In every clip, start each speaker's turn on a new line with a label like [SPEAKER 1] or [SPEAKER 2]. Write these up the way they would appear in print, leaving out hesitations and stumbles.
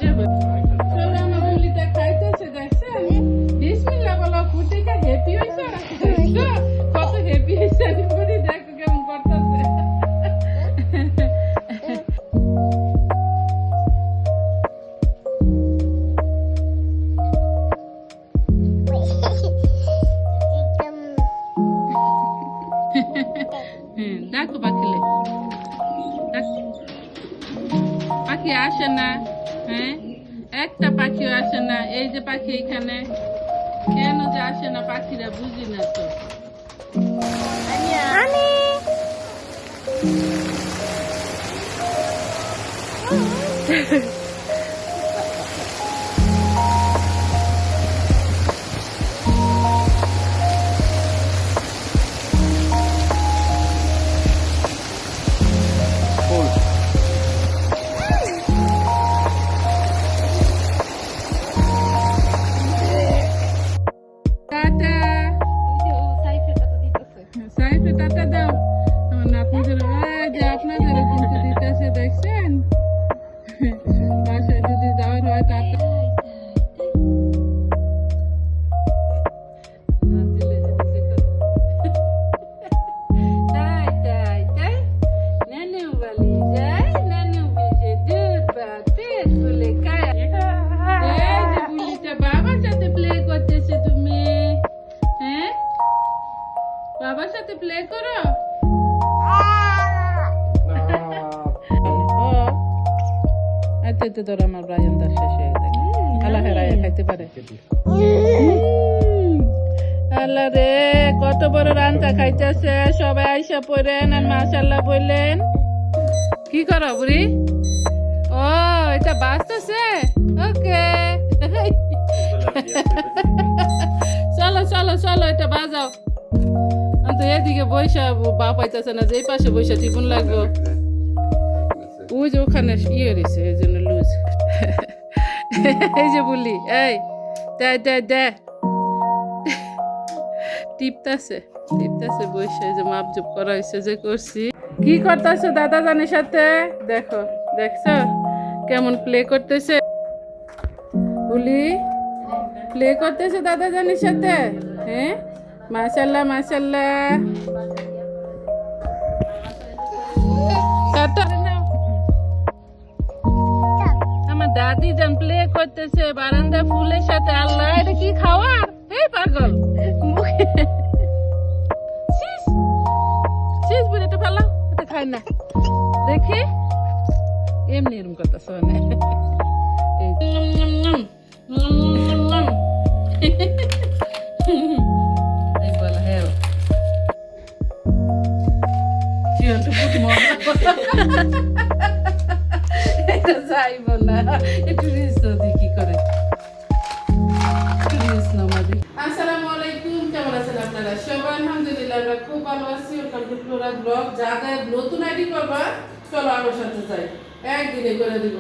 [SPEAKER 1] মজা চলো আমার বুলিটা খাইতেছে দেখছেন বিসমিল্লাহ বলো কুটিকা হ্যাপি হইছে কত হ্যাপি হইছে বুড়ি দেখো কেমন করতেছে ডাকো পাখিলে পাখি আসে না হ্যাঁ একটা পাখিও আসে না এই যে পাখি এখানে কেন যে আসে না পাখিরা বুঝি না তো সাইফে টাটা দাও আপনাদের আপনাদেরও কিন্তু দিতেছে দেখছেন বাসায় যদি যাওয়ার হয় টাটা বাবার সাথে প্লে করতেছে তুমি হ্যাঁ বাবার সাথে প্লে করো আচ্ছা তো ধরো আমার ব্রায়ান দাস শেষ হয়ে যায় আল্লাহ রায় খাইতে পারে আল্লাহ রে কত বড় রান্না খাইতেছে সবাই আইসা পড়েন আর মাশাআল্লাহ বললেন কি করো বুড়ি ও এটা বাজতেছে ওকে চলো চলো চলো এটা বাজাও তো এদিকে বৈশা বাপ পাইতেছে না যে পাশে বৈশা টিপুন লাগবো ওই যে ওখানে ইয়ে রয়েছে এই জন্য লুজ এই যে বলি এই দে দে দে টিপতাছে টিপতাছে বৈশা যে মাপ জুপ করা হয়েছে যে করছি কি করতেছো দাদা জানের সাথে দেখো দেখছো কেমন প্লে করতেছে বলি প্লে করতেছে দাদা জানের সাথে হ্যাঁ মাশাআল্লাহ মাশাআল্লাহ টাটা আমার দাদি জান প্লে করতেছে বারান্দা ফুলের সাথে আল্লাহ এটা কি খাওয়ার এই পাগল শীষ শীষ বলে এটা ফেলাও এটা খাই না দেখি এমনি এরম করতেছে এটা যাইব না একটু রিস্ক দেখি করে আসসালামু আলাইকুম কেমন আছেন আপনারা সবাই আলহামদুলিল্লাহ আমরা খুব ভালো আছি ওয়েলকাম টু ফ্লোরা ব্লগ যাদের নতুন আইডি করবা চলো আমার সাথে যাই একদিনে করে দিব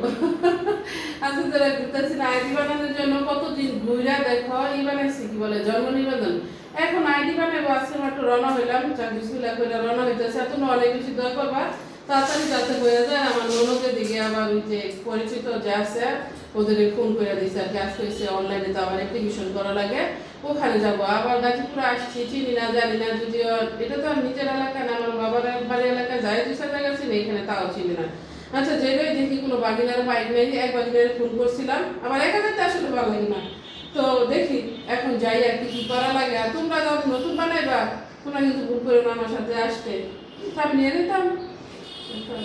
[SPEAKER 1] আজকে যারা ঘুরতেছি না আইডি বানানোর জন্য কতদিন ঘুরা দেখো ই বানাইছি কি বলে জন্ম নিবেদন এখন আইডি বানাবো আজকে মাত্র রওনা হইলাম বিসমিল্লাহ করে রওনা হইতেছে এত অনেক বেশি দোয়া করবা তাড়াতাড়ি যাতে হয়ে যায় আমার ননদের দিকে আবার ওই যে পরিচিত যে আছে ওদের ফোন করে দিয়েছে আর কি আজকে এসে অনলাইনে তো আবার অ্যাপ্লিকেশন করা লাগে ওখানে যাবো আবার গাজীপুরে আসছি চিনি না জানি না যদিও এটা তো আমার নিজের এলাকা না আমার বাবার বাড়ি এলাকায় যাই দুই জায়গা ছিল এখানে তাও চিনি না আচ্ছা যেটাই দেখি কোনো বাগিনার বাইক নেই এক বাগিনারে ফোন করছিলাম আমার একা যেতে আসলে ভালো লাগে না তো দেখি এখন যাই আর কি কি করা লাগে আর তোমরা যাও নতুন বানাইবা তোমরা কিন্তু ভুল করো না আমার সাথে আসতে আমি নিয়ে নিতাম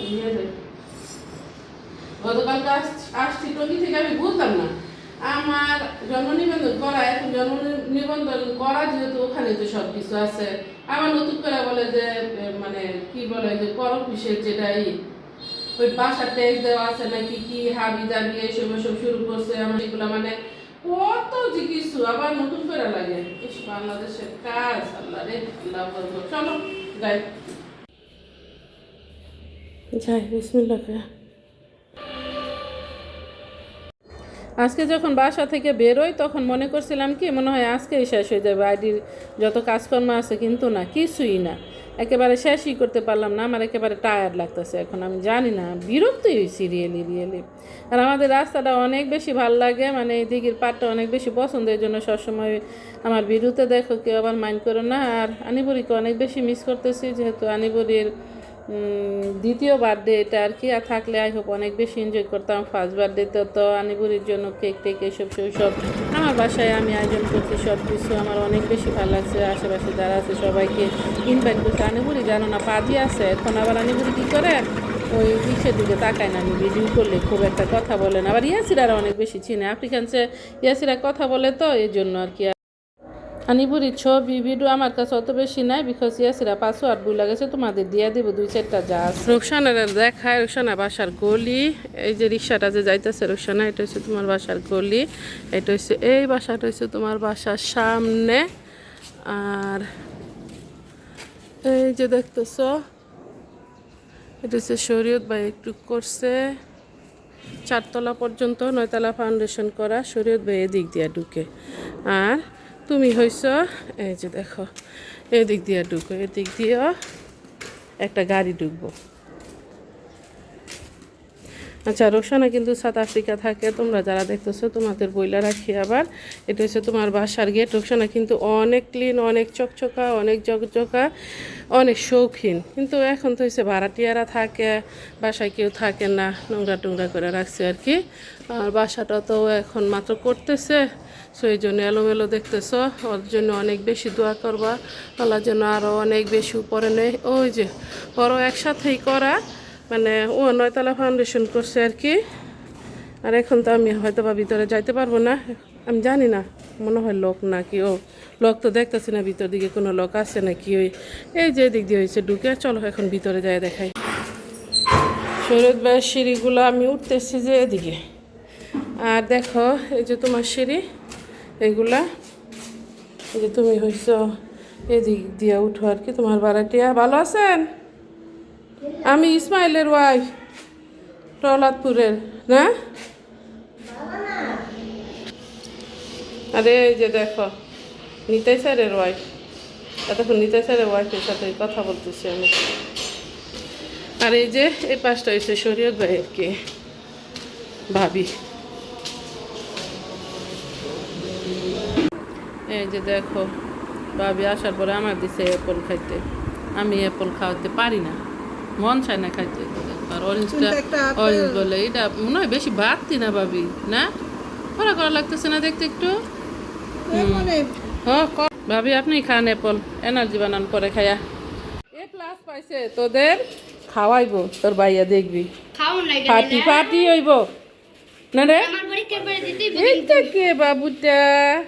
[SPEAKER 1] নিয়ে যাই গতকালকে আসছি টঙ্গী থেকে আমি বুঝলাম না আমার জন্ম নিবন্ধন করা এখন জন্ম নিবন্ধন করা যেহেতু ওখানে তো সব কিছু আছে আবার নতুন করে বলে যে মানে কি বলে যে কর অফিসের যেটাই ওই বাসার ট্যাক্স দেওয়া আছে নাকি কি হাবি জাবি এইসব সব শুরু করছে আমার এগুলো মানে কত যে কিছু আবার নতুন করে লাগে বাংলাদেশের কাজ আল্লাহ রে আল্লাহ চলো যাই যাই বিসমিল্লাহ আজকে যখন বাসা থেকে বেরোই তখন মনে করছিলাম কি মনে হয় আজকেই শেষ হয়ে যাবে আইডির যত কাজকর্ম আছে কিন্তু না কিছুই না একেবারে শেষই করতে পারলাম না, আমার একেবারে টায়ার্ড লাগতেছে এখন, আমি জানি না, বিরক্তই হয়েছি রিয়েলি রিয়েলি। আর আমাদের রাস্তাটা অনেক বেশি ভালো লাগে, মানে এই দিঘির পাড়টা অনেক বেশি পছন্দ, এই জন্য সবসময় আমার ভিডিওতে দেখো, কেউ আবার মাইন্ড করো না। আর আনিবুড়িকে অনেক বেশি মিস করতেছি, যেহেতু আনিবুড়ির দ্বিতীয় বার্থডে এটা আর কি, আর থাকলে আই হোপ অনেক বেশি এনজয় করতাম। ফার্স্ট বার্থডেতে তো আনিবুড়ির জন্য কেক টেক এসব সব আমার বাসায় আমি আয়োজন করছি, সব কিছু আমার অনেক বেশি ভালো লাগছে। আশেপাশে যারা আছে সবাইকে ইনভাইট করছি। আনিবুড়ি জানো না পাজি আছে, এখন আবার আনিবুড়ি কী করে ওই রিক্সের দিকে তাকায় না, আমি ভিডিও করলে খুব একটা কথা বলে না। আবার ইয়াসিরারা অনেক বেশি চিনে, আফ্রিকানসে ইয়াসিরা কথা বলে তো এই জন্য আর কি। আনিবুড়ির ছবি ভিডিও আমার কাছে অত বেশি নাই, বিকজ ইয়াসিরা পাসওয়ার্ড ভুল লাগেছে, তোমাদের দিয়ে দেবো 2-4টা যা আছে। রুকসানার দেখায়, রুকসানা বাসার গলি, এই যে রিক্সাটা যে যাইতেছে রুকসানা, এটা হচ্ছে তোমার বাসার গলি, এটা হচ্ছে এই বাসাটা হচ্ছে তোমার বাসার সামনে। আর এই যে দেখতেছ এটা হচ্ছে শরীয়ত ভাই একটু করছে 4তলা পর্যন্ত, 9তলা ফাউন্ডেশন করা, শরীয়ত ভাই এদিক দিয়ে ঢুকে। আর তুমি হইছ এই যে দেখো এদিক দিয়ে ঢুকো, এদিক দিয়েও একটা গাড়ি ঢুকবো। আচ্ছা, রোশানা কিন্তু সাউথ আফ্রিকা থাকে, তোমরা যারা দেখতেছো তোমাদের বইলা রাখি। আবার এটা হচ্ছে তোমার বাসার গেট। রোশানা কিন্তু অনেক ক্লিন, অনেক চকচকা, অনেক জকজকা, অনেক শৌখিন। কিন্তু এখন তো হচ্ছে ভাড়াটিয়ারা থাকে, বাসায় কেউ থাকে না, নোংরা টোংরা করে রাখছে আর কি। আর বাসাটা তো এখন মাত্র করতেছে, সো এই জন্য এলোমেলো দেখতেছ। ওর জন্য অনেক বেশি দোয়া করবা, আল্লাহ যেন আরও অনেক বেশি উপরে নেই। ওই যে বড় একসাথেই করা, মানে ও 9তলা ফাউন্ডেশন করছে আর কি। আর এখন তো আমি হয়তো বা ভিতরে যাইতে পারবো না, আমি জানি না, মনে হয় লোক নাকি, ও লোক তো দেখতেছি না, ভিতর দিকে কোনো লোক আছে নাকি। ওই এই যে দিক দিয়ে হয়েছে ঢুকে, চলো এখন ভিতরে যাই দেখাই। শরীয়ত ভাইয়ের সিঁড়িগুলো আমি উঠতেছি যে এদিকে। আর দেখো এই যে তোমার সিঁড়ি, এইগুলা এই যে তুমি হইছ এদিক দিয়ে উঠো আর কি, তোমার ভাড়াটিয়া। ভালো আছেন? আমি ইসমাইলের ওয়াইফ, প্রহ্লাদপুরের না। আরে এই যে দেখো নিতাই স্যারের ওয়াইফ, এতক্ষণ নিতাই স্যারের ওয়াইফের সাথে কথা বলতেছি আমি। আর এই যে এই পাশটা হয়েছে শরীয়ত ভাইয়ের কে ভাবি। এই যে দেখো ভাবি আসার পরে আমার দিছে অ্যাপল খাইতে, আমি অ্যাপল খাওয়াতে পারি না, মন চায় না খাইতে। আর অরেঞ্জটা অরেঞ্জ বলে, এটা মনে হয় বেশি বাড়তি না ভাবি, না করা করা লাগতেছে না দেখতে একটু। ভাবি আপনি খান অ্যাপল, এনার্জি বানান পরে খায়া। A+ পাইছে তোদের, খাওয়াইবো তোর ভাইয়া, দেখবি পার্টি পার্টি হইব না রে। এইটা কে বাবুটা?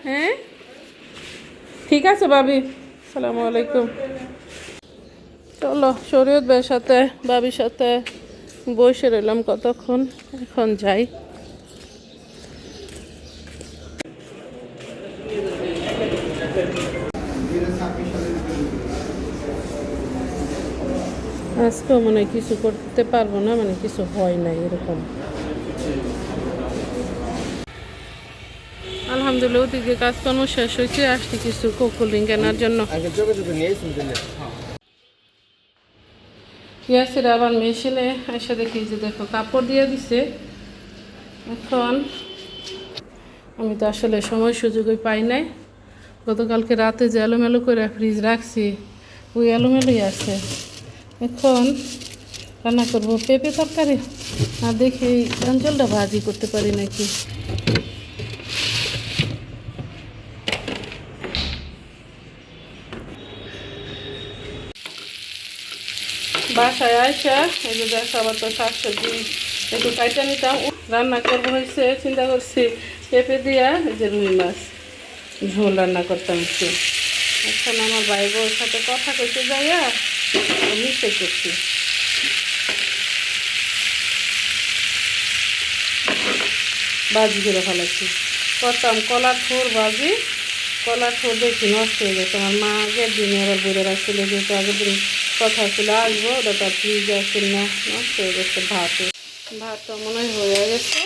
[SPEAKER 1] হ্যাঁ ঠিক আছে ভাবি, আসসালামু আলাইকুম। চলো শরীয়ত ভাইয়ের সাথে ভাবির সাথে বসে রইলাম কতক্ষণ, এখন যাই। আজকেও মনে হয় কিছু করতে পারবো না, মানে কিছু হয় নাই এরকম। আলহামদুলিল্লাহ ওদিকে কাজকর্ম শেষ হয়েছে, আসছি কিছু কোকুলিং কেনার জন্য। ইয়াসির আবার মেশিনে এসে দেখি যে দেখো কাপড় দিয়ে দিছে। এখন আমি তো আসলে সময় সুযোগই পাই নাই, গতকালকে রাতে যে এলোমেলো করে ফ্রিজ রাখছি ওই এলোমেলোই আছে। এখন রান্না করবো পেঁপে তরকারি, আর দেখি অঞ্চলটা ভাজি করতে পারি নাকি। বাসায় আইসা এই যে দেখো আবার তো শাকসবজি একটু কাইটা নিতাম, রান্না করবো হয়েছে, চিন্তা করছি পেঁপে দিয়া এই যে রুই মাছ ঝোল রান্না করতাম একটু। এখন আমার ভাই বউর সাথে কথা কইতে যাইয়া মিশে করছি। বাজি করে ফেলাচ্ছি, করতাম কলার ঠোর বাজি, কলার ঠোর দেখি নষ্ট হয়ে গেছে। আমার মা আগের দিনে আবার বলে রাখছিল, যেহেতু আগের দিন কথা ছিল আসবো, ওটা তার ফ্রিজে আসছিল না, নষ্ট হয়ে গেছে। ভাতটা মনে হয় হয়ে গেছে।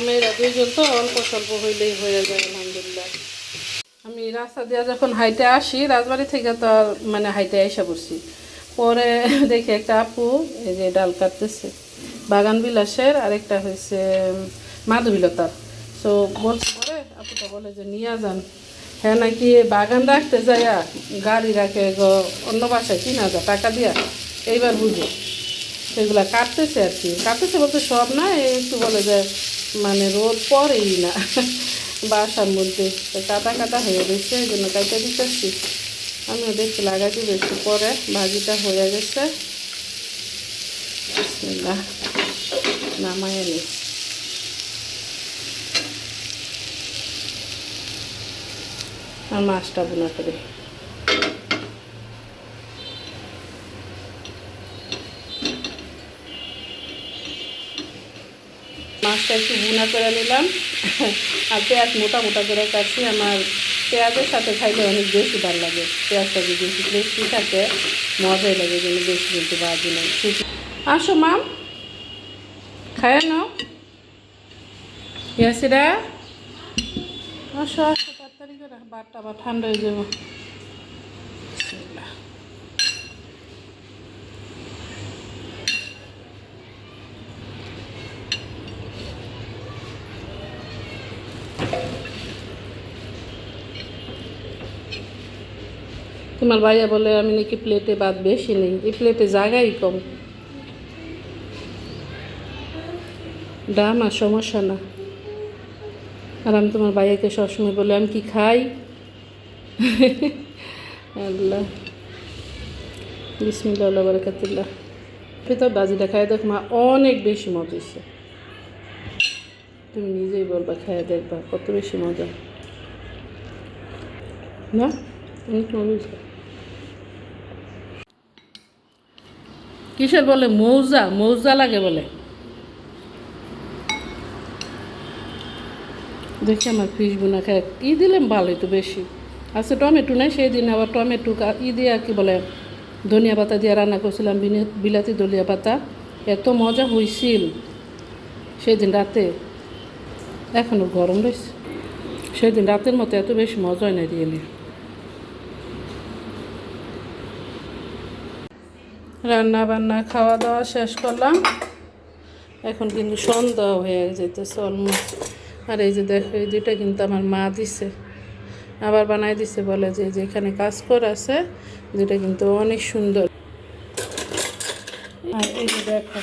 [SPEAKER 1] মেয়েরা দুইজন তো অল্প স্বল্প হইলেই হয়ে যায় আলহামদুলিল্লাহ। আমি রাস্তা দিয়ে যখন হাইটে আসি রাজবাড়ি থেকে তো আর মানে হাইটে এসে পড়ছি, পরে দেখি একটা আপু এই যে ডাল কাটতেছে বাগান বিলাসের, আরেকটা হয়েছে মাধবীলতার। সো বলছে পরে আপুটা বলে যে নিয়ে যান, হ্যাঁ নাকি বাগান রাখতে যাইয়া গাড়ি রাখে অন্য বাসায় 3,000 টাকা দিয়া, এইবার বুঝো সেগুলা কাটতেছে আর কি। কাটতেছে বলতে সব না, একটু বলে যে মানে রোদ পরেই না বাসার মধ্যে কাটা কাটা হয়ে গেছে, এই জন্য কাটা দিতেছি। আমিও দেখছি লাগাই দিব একটু পরে। ভাজিটা হয়ে গেছে, বিসমিল্লাহ নামাই নি। আর মাছটা বোনা করে মাছটা একটু বুনা করে নিলাম আর পেঁয়াজ মোটা মোটা করে কাটছি। আমার পেঁয়াজের সাথে খাইলে অনেক বেশি ভালো লাগে, পেঁয়াজটা যদি বেশি টেস্টি থাকে মজাই লাগে, যেন বেশি কিন্তু বাজি নাই। আসো মাম খায় নাও, ইয়াসিরা আসো আসো তাড়াতাড়ি করে, ভাতটা আবার ঠান্ডা হয়ে যাবো। তোমার ভাইয়া বলে আমি নাকি প্লেটে ভাত বেশি নেই, এই প্লেটে জায়গাই কম। দাম আর সমস্যা না। আর আমি তোমার ভাইয়াকে সবসময় বলে আমি কি খাই। আল্লাহ বিসমিল্লাহ বারাকাতুল্লাহ। তো বাজিটা খাই দেখ মা, অনেক বেশি মজা হয়েছে। তুমি নিজেই বলবা, খাইয়া দেখবা কত বেশি মজা না, অনেক মজা হয়েছে। কিসের বলে মৌজা, মৌজা লাগে বলে। দেখি আমার ফিশ বোনা খায় ই দিলাম ভালোই তো বেশি আছে, টমেটো নাই সেই দিন আবার টমেটো দিয়ে আর কি বলে ধনিয়া পাতা দিয়ে রান্না করছিলাম, বিলাতি ধনিয়া পাতা, এত মজা হয়েছিল সেই দিন রাতে, এখনও গরম রয়েছে। সেই দিন রাতের মতো এত বেশি মজা হয় না রিয়েলি। রান্না বান্না খাওয়া দাওয়া শেষ করলাম, এখন কিন্তু সন্ধ্যা হয়ে যেতেছে অলমোস্ট। আর এই যে দেখো এই দুইটা কিন্তু আমার মা দিছে, আবার বানাই দিছে, বলে যে যেখানে কাজ করে আছে যেটা কিন্তু অনেক সুন্দর। আর এই যে দেখো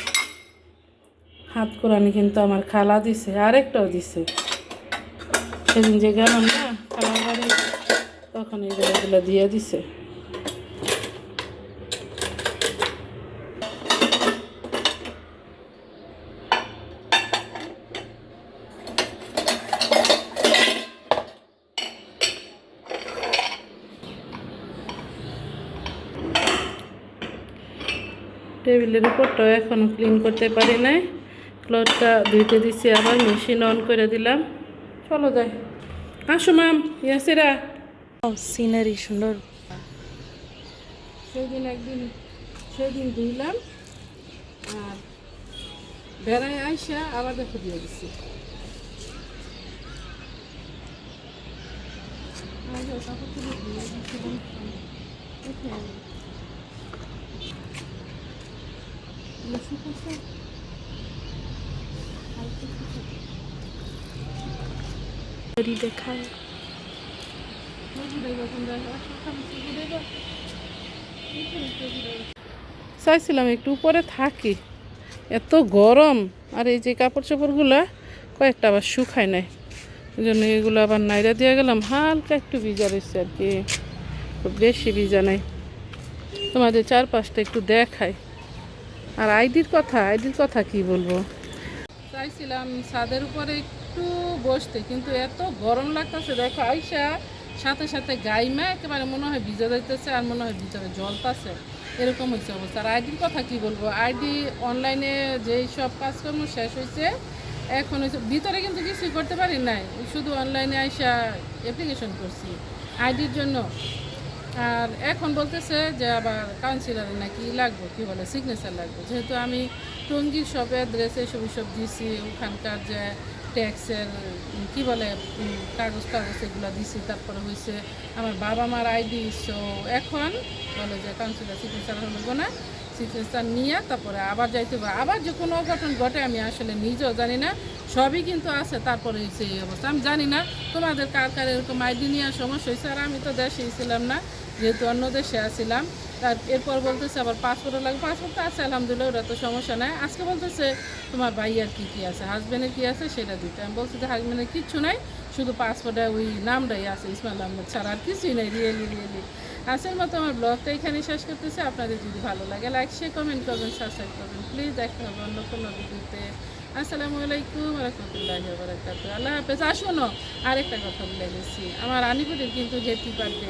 [SPEAKER 1] হাত কোরানি কিন্তু আমার খালা দিছে, আরেকটাও দিছে। সেদিন যে গেলাম না খালার বাড়ি, তখন এগুলো দিয়ে দিছে। টেবিলের উপরটাও এখনও ক্লিন করতে পারি নাই, ক্লথটা ধুইতে দিচ্ছি, আবার মেশিন অন করে দিলাম। চলো যাই। আসো ম্যাম, ইয়াসিরা
[SPEAKER 2] সিনারি সুন্দর।
[SPEAKER 1] সেদিন ধুইলাম আর বেড়ায় আইসা আবার দেখো দিয়ে দিচ্ছি।
[SPEAKER 2] দেখায়
[SPEAKER 1] চাইছিলাম একটু উপরে থাকি, এত গরম। আর এই যে কাপড় চোপড়গুলো কয়েকটা আবার শুকায় নাই, এই জন্য এগুলো আবার নাইরা দিয়ে গেলাম। হালকা একটু ভিজা রয়েছে আর কি, খুব বেশি ভিজা নাই। তোমাদের চারপাশটা একটু দেখাই। আর আইডির কথা কি বলবো, চাইছিলাম ছাদের উপরে একটু বসতে, কিন্তু এত গরম লাগতেছে। দেখো আইসা সাথে সাথে গাইমা একেবারে মনে হয় ভিজা যাইতেছে, আর মনে হয় ভিতরে জলতাছে, এরকম হচ্ছে অবস্থা। আর আইডির কথা কি বলবো, আইডি অনলাইনে যেই সব কাজকর্ম শেষ হয়েছে, এখন হচ্ছে ভিতরে কিন্তু কিছুই করতে পারি নাই, শুধু অনলাইনে আইসা অ্যাপ্লিকেশন করছি আইডির জন্য। আর এখন বলতেছে যে আবার কাউন্সিলরের নাকি লাগবে, কী বলে সিগনেচার লাগবে, যেহেতু আমি টঙ্গীর সব অ্যাড্রেস এসব দিছি, ওখানকার যে ট্যাক্সের কি বলে কাগজ টাগজ এগুলো দিছি, তারপরে হয়েছে আমার বাবা মার আইডি। সো এখন বলে যে কাউন্সিলর সিগনেচার হলো না, সিগনেচার নিয়ে তারপরে আবার যাইতে হবে। আবার যে কোনো অঘটন ঘটে আমি আসলে নিজেও জানি না, সবই কিন্তু আছে। তারপরে হয়েছে এই অবস্থা, আমি জানি না তোমাদের কার কার এরকম আইডি নিয়ে সমস্যা হয়েছে। আর আমি তো দেশেই ছিলাম না, যেহেতু অন্য দেশে আসছিলাম। তার এরপর বলতেছে আবার পাসপোর্টও লাগবে, পাসপোর্ট তো আছে আলহামদুলিল্লাহ, ওটা তো সমস্যা নাই। আজকে বলতেছে তোমার ভাইয়ার কী আছে, হাজব্যান্ডের কী আছে সেটা দিতে। আমি বলছি যে হাজব্যান্ডের কিচ্ছু নাই, শুধু পাসপোর্টে ওই নামটাই আছে ইসমাইল আহমেদ ছাড়া, আর কিছুই নেই। রিয়েলি আজকের মতো আমার ব্লগটা এখানেই শেষ করতেছে। আপনাদের যদি ভালো লাগে লাইক শেয়ার কমেন্ট করবেন, সাবস্ক্রাইব করবেন প্লিজ। দেখা হবে অন্য কোনো ভিডিওতে। আসসালামু আলাইকুম রহমতুল্লাহি ওয়া বারাকাতুহু। আল্লাহ হাফেজ। আসুন, আরেকটা কথা বলে গেছি, আমার আনিপুরের কিন্তু হ্যাপি বার্থডে।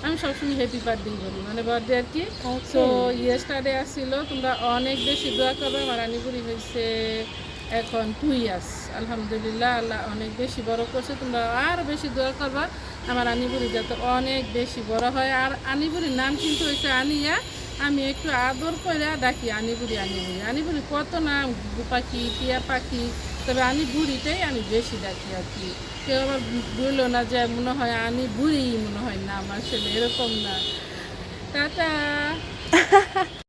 [SPEAKER 1] আমি সবসময় হ্যাপি বার্থডেই বলি, মানে বার্থডে আর কি। সো ইয়েস্টারডে আসছিল, তোমরা অনেক বেশি দোয়া করবে। আমার আনিপুরি হয়েছে এখন 2 ইয়ার্স, আলহামদুলিল্লাহ। আল্লাহ অনেক বেশি বড় করছে, তোমরা আরও বেশি দোয়া করবা আমার আনিপুরি যাতে অনেক বেশি বড় হয়। আর আনিপুরির নাম কিন্তু হয়েছে আনিয়া, আমি একটু আদর করে ডাকি আনিপুরি আনিপুরি। আনিপুরি কত নাম, ঘুঘু পাখি, টিয়া পাখি, তবে আনিপুরিটাই আমি বেশি ডাকি আর কি। কেউ আবার বললো না যে মনে হয় আনি বুড়ি মনে হয় নাম, আসলে এরকম না। টাটা।